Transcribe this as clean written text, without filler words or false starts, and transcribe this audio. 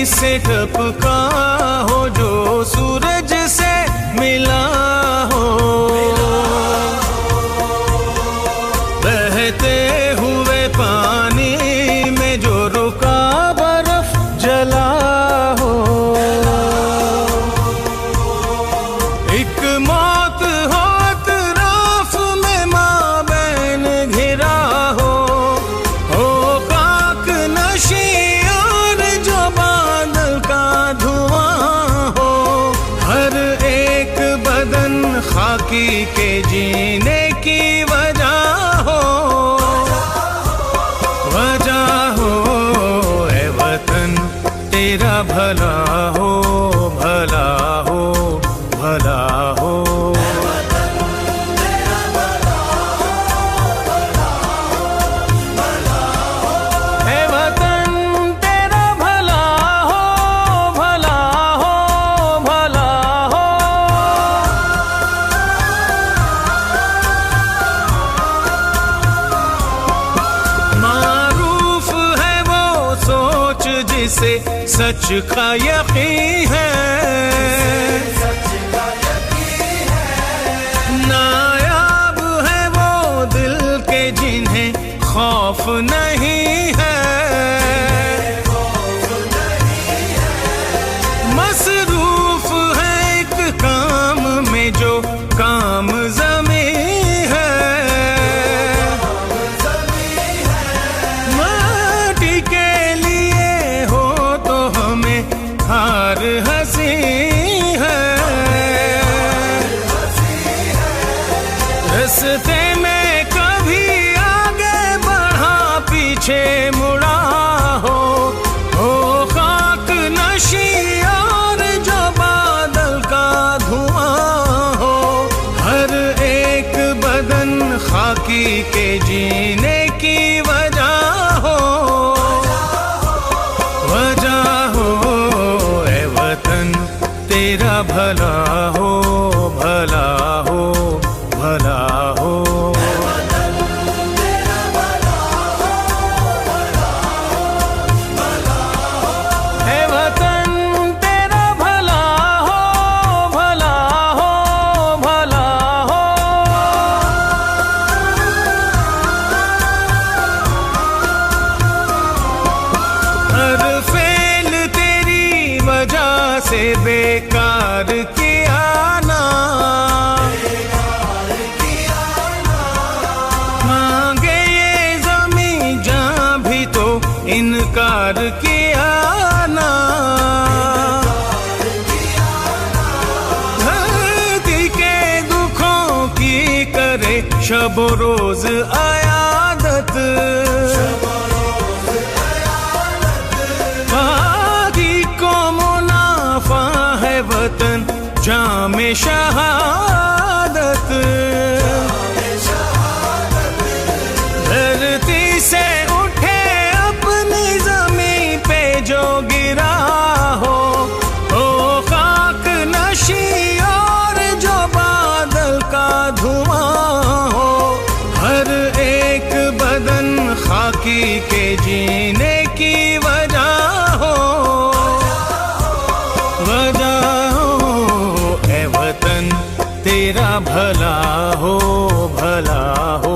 से टपका हो, जो सूरज से मिला हो, बहते हुए पानी में जो रुका बर्फ जला हो, एक मौत हो अतराफ में माबैन घिरा हो खाक नशी और जो बादल का धुआं हो, हर एक बदन खाकी के जीने की वजह हो, ए वतन तेरा भला हो, भला हो, भला हो। जिसे सच का यकीन है, नायाब है वो दिल के जिन्हें खौफ नहीं है, मसरूफ है एक काम में जो काम ज़मीं है, माटी के हार हंसी है, रस्ते में कभी आगे बढ़ा पीछे मुड़ा हो खाक नशी और जो बादल का धुआं हो, हर एक बदन खाकी के जीने की वजह हो, तेरा भला हो, भला हो, भला हो। हे वतन तेरा भला हो, भला हो, भला हो। हर फेल तेरी वजह से बेकार किया ना, मांगे ये ज़मीं जहाँ भी तो इनकार किया ना, धरती के दुखों की करे शब रोज आयादत, वतन जामे शहादत, धरती से उठे अपनी ज़मीं पे जो गिरा हो खाक नशी और जो बादल का धुआं हो, हर एक बदन खाकी के जीने की वजह हो, तेरा भला हो, भला हो।